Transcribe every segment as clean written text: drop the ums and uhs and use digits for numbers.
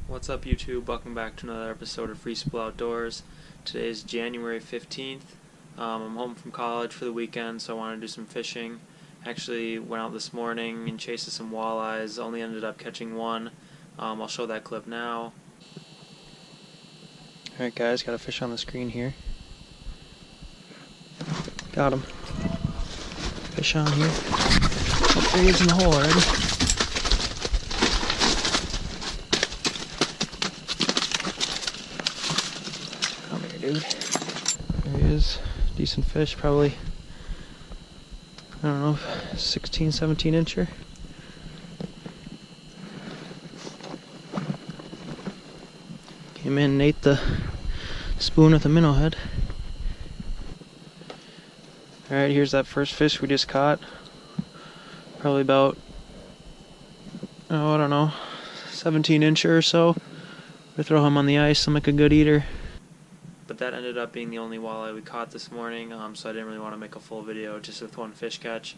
What's up YouTube? Welcome back to another episode of Free Spool Outdoors. Today is January 15th. I'm home from college for the weekend, so I want to do some fishing. Actually went out this morning and chased some walleyes, only ended up catching one. I'll show that clip now. Alright guys, got a fish on the screen here. Got him. Fish on here. Oh, there he is in the hole already. Dude. There he is. Decent fish, probably, I don't know, 16, 17 incher. Came in and ate the spoon with the minnow head. Alright, here's that first fish we just caught. Probably about, oh, I don't know, 17 incher or so. We throw him on the ice and make a good eater. But that ended up being the only walleye we caught this morning, so I didn't really want to make a full video just with one fish catch.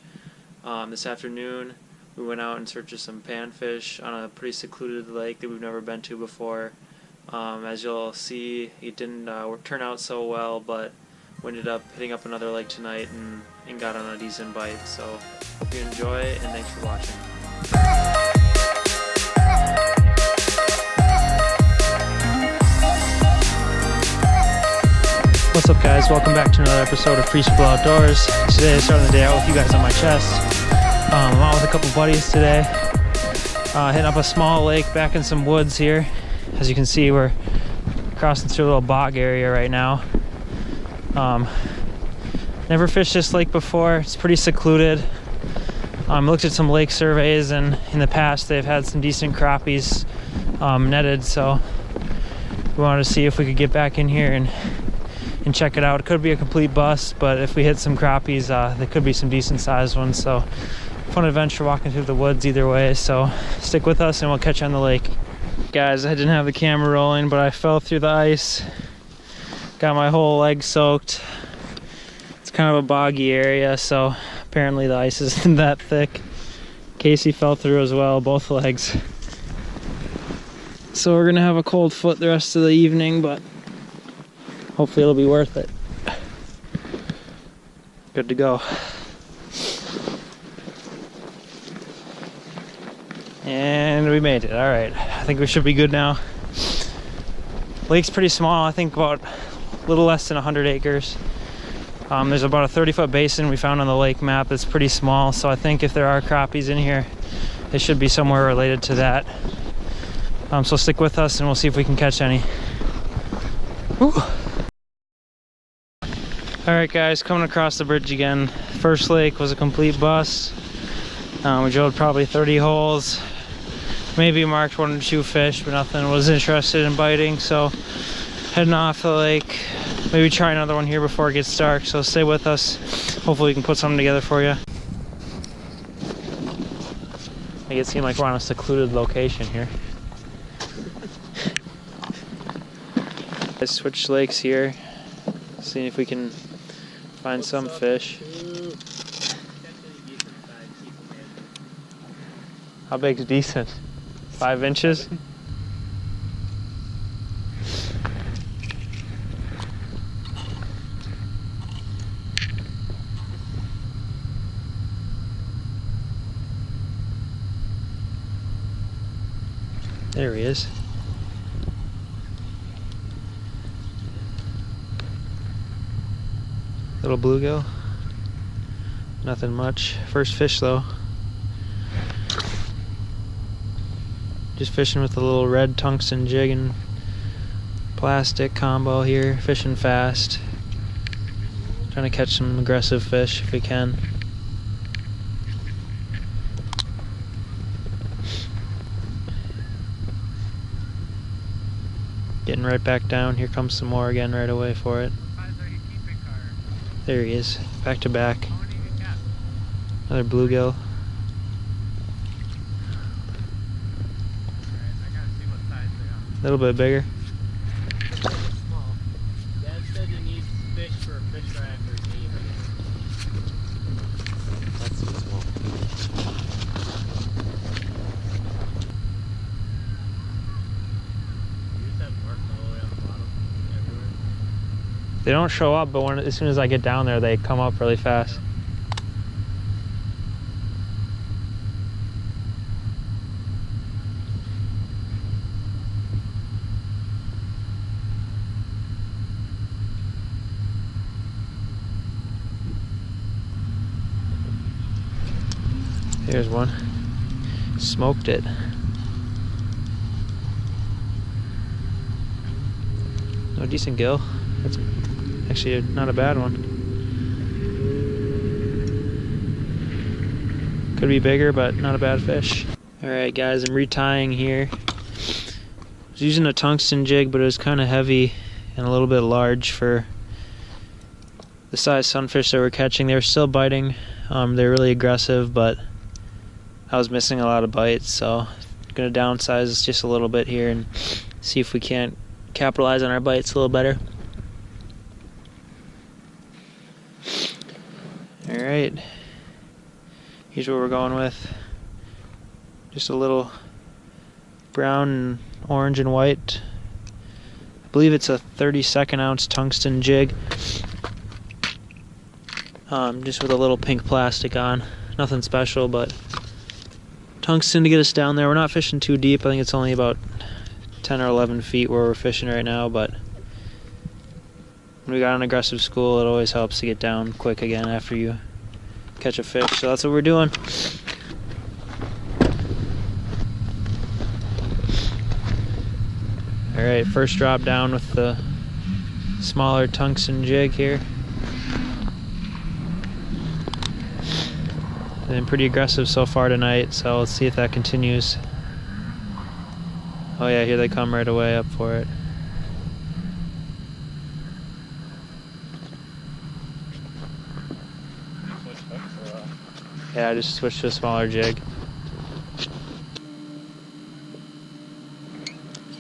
This afternoon we went out in search of some panfish on a pretty secluded lake that we've never been to before. As you'll see, it didn't turn out so well, but we ended up hitting up another lake tonight and got on a decent bite. So hope you enjoy, and thanks for watching. What's up guys, welcome back to another episode of Free Spool Outdoors. Today is starting the day out with you guys on my chest. I'm out with a couple buddies today. Hitting up a small lake back in some woods here. As you can see, we're crossing through a little bog area right now. Never fished this lake before, it's pretty secluded. Looked at some lake surveys, and in the past they've had some decent crappies netted, so we wanted to see if we could get back in here and check it out. It could be a complete bust, but if we hit some crappies, there could be some decent sized ones. So fun adventure walking through the woods either way, so stick with us and we'll catch you on the lake. Guys, I didn't have the camera rolling, but I fell through the ice, got my whole leg soaked. It's kind of a boggy area, so apparently the ice isn't that thick. Casey fell through as well, both legs. So we're gonna have a cold foot the rest of the evening, but hopefully it'll be worth it. Good to go. And we made it. All right, I think we should be good now. Lake's pretty small, I think about a little less than 100 acres. There's about a 30-foot basin we found on the lake map that's pretty small, so I think if there are crappies in here, they should be somewhere related to that. So stick with us and we'll see if we can catch any. Woo. Alright guys, coming across the bridge again. First lake was a complete bust. We drilled probably 30 holes. Maybe marked 1 or 2 fish, but nothing was interested in biting. So heading off the lake. Maybe try another one here before it gets dark. So stay with us. Hopefully we can put something together for you. Make it seem like we're on a secluded location here. Let's switch lakes here. See if we can find some fish. How big is decent? 5 inches? There he is. Little bluegill. Nothing much. First fish though. Just fishing with a little red tungsten jig and plastic combo here. Fishing fast. Trying to catch some aggressive fish if we can. Getting right back down. Here comes some more again right away for it. There he is, back to back. Another bluegill. A little bit bigger. Dad said he needs fish for a fish fry after a game. That's too small. They don't show up, but as soon as I get down there, they come up really fast. Here's one. Smoked it. No, decent gill. That's actually not a bad one. Could be bigger, but not a bad fish. Alright guys, I'm retying here. I was using a tungsten jig, but it was kind of heavy and a little bit large for the size sunfish that we're catching. They were still biting. They're really aggressive, but I was missing a lot of bites, so I'm gonna downsize just a little bit here and see if we can't capitalize on our bites a little better. Alright, here's what we're going with. Just a little brown and orange and white. I believe it's a 32nd ounce tungsten jig. Just with a little pink plastic on. Nothing special, but tungsten to get us down there. We're not fishing too deep. I think it's only about 10 or 11 feet where we're fishing right now, but when we got an aggressive school, it always helps to get down quick again after you catch a fish. So that's what we're doing. Alright, first drop down with the smaller tungsten jig here. Been pretty aggressive so far tonight, so let's see if that continues. Oh yeah, here they come right away up for it. Yeah, I just switched to a smaller jig.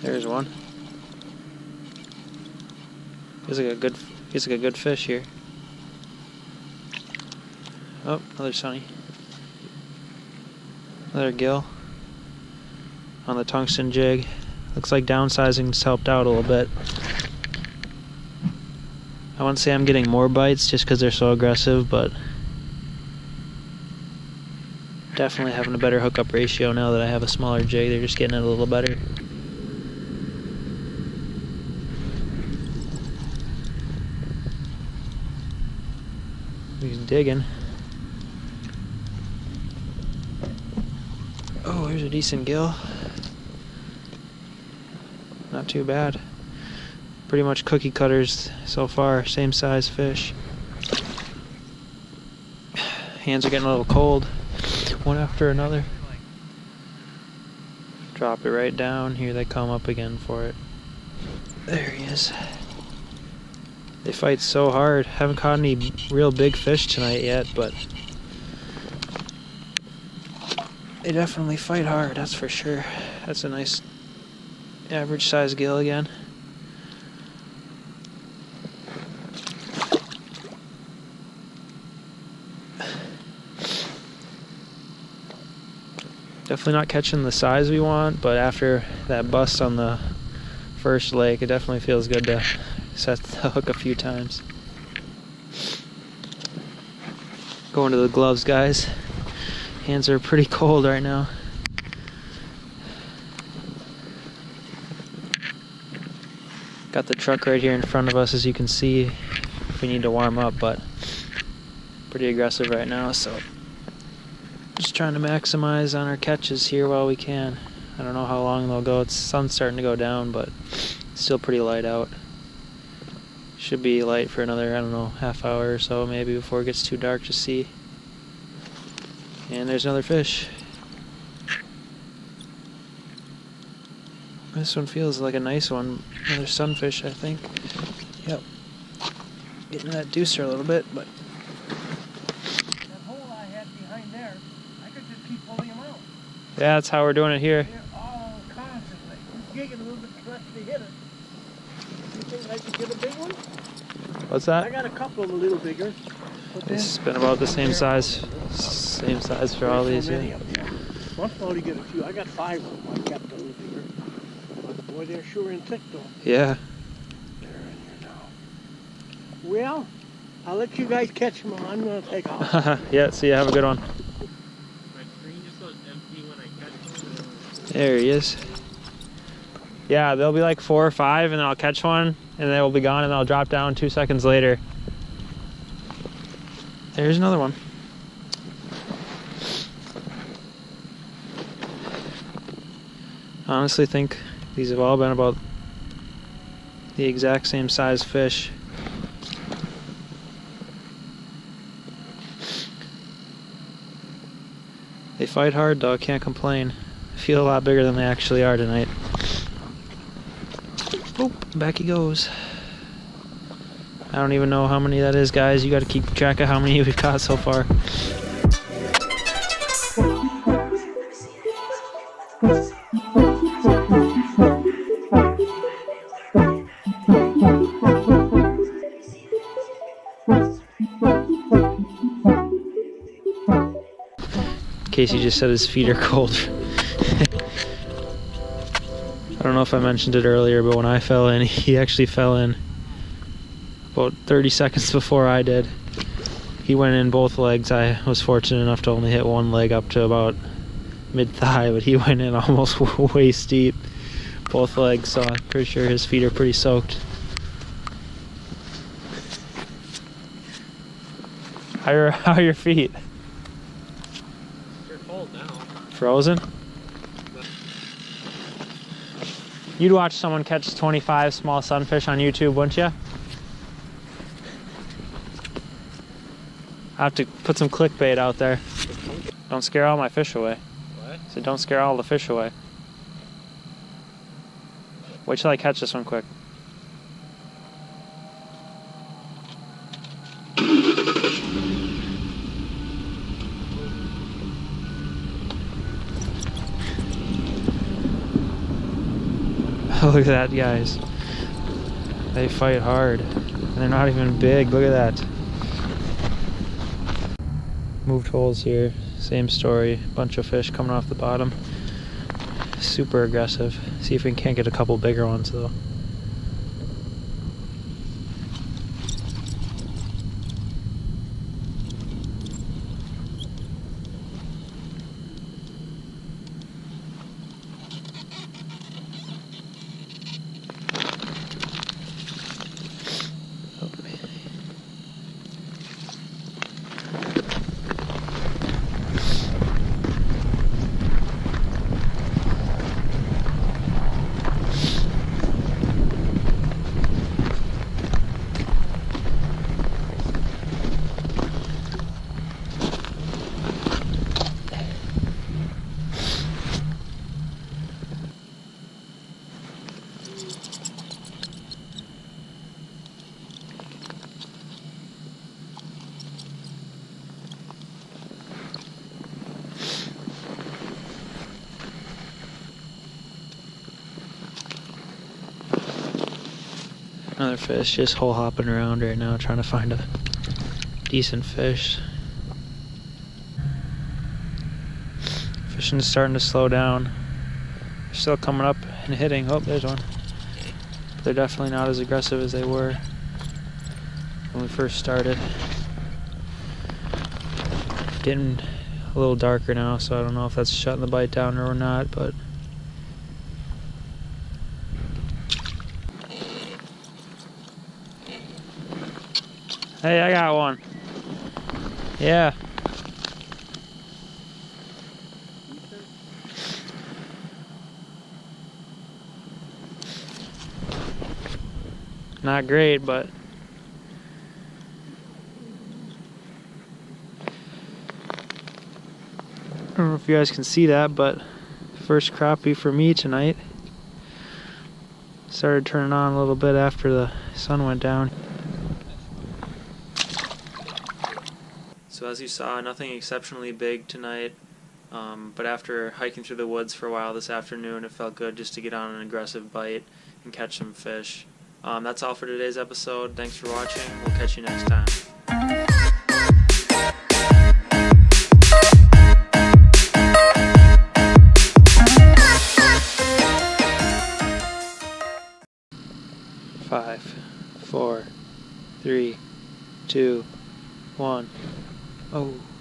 There's one. Feels like a good fish here. Oh, another sunny. Another gill on the tungsten jig. Looks like downsizing's helped out a little bit. I wouldn't say I'm getting more bites just because they're so aggressive, but definitely having a better hookup ratio now that I have a smaller jig. They're just getting it a little better. He's digging. Oh, here's a decent gill. Not too bad. Pretty much cookie cutters so far, same size fish. Hands are getting a little cold, one after another. Drop it right down. Here they come up again for it. There he is. They fight so hard. Haven't caught any real big fish tonight yet, but they definitely fight hard, that's for sure. That's a nice average size gill again. Definitely not catching the size we want, but after that bust on the first lake, it definitely feels good to set the hook a few times. Going to the gloves, guys. Hands are pretty cold right now. Got the truck right here in front of us, as you can see, if we need to warm up, but pretty aggressive right now, so just trying to maximize on our catches here while we can. I don't know how long they'll go. It's sun's starting to go down, but it's still pretty light out. Should be light for another, I don't know, half hour or so maybe before it gets too dark to see. And there's another fish. This one feels like a nice one. Another sunfish, I think. Yep. Getting that deucer a little bit, but That hole I had behind there, I could just keep pulling them out. yeah, that's how we're doing it here. They're all constantly. Just gigging a little bit less to hit it. You think I could get a big one? What's I that? got a couple of them a little bigger. It's been about the same size. Same size for all these, yeah. I'll probably get a few. I got 5 of them. I got a little bigger. But boy, they're sure in thick though. Yeah. They're in here now. Well, I'll let you guys catch them. I'm going to take off. Yeah, see you. Have a good one. My screen just goes empty when I catch one. There he is. Yeah, there'll be like 4 or 5, and then I'll catch one, and they will be gone, and I'll drop down 2 seconds later. There's another one. I honestly think these have all been about the exact same size fish. They fight hard though, can't complain. I feel a lot bigger than they actually are tonight. Oh, back he goes. I don't even know how many that is, guys. You gotta keep track of how many we've caught so far. Casey just said his feet are cold. I don't know if I mentioned it earlier, but when I fell in, he actually fell in about 30 seconds before I did. He went in both legs. I was fortunate enough to only hit one leg up to about mid-thigh, but he went in almost waist deep, both legs, so I'm pretty sure his feet are pretty soaked. How are your feet? They're cold now. Frozen? You'd watch someone catch 25 small sunfish on YouTube, wouldn't you? I have to put some clickbait out there. Don't scare all my fish away. What? So don't scare all the fish away. Wait till I catch this one quick. Look at that, guys. They fight hard. And they're not even big. Look at that. Moved holes here. Same story. Bunch of fish coming off the bottom. Super aggressive. See if we can't get a couple bigger ones though. Another fish just hole hopping around right now trying to find a decent fish. Fishing is starting to slow down. They're still coming up and hitting. Oh, there's one. But they're definitely not as aggressive as they were when we first started. Getting a little darker now, so I don't know if that's shutting the bite down or not, but hey, I got one. Yeah. Not great, but I don't know if you guys can see that, but first crappie for me tonight. Started turning on a little bit after the sun went down. So as you saw, nothing exceptionally big tonight, but after hiking through the woods for a while this afternoon, it felt good just to get on an aggressive bite and catch some fish. That's all for today's episode. Thanks for watching. We'll catch you next time. 5, 4, 3 3, 2, 1. Oh.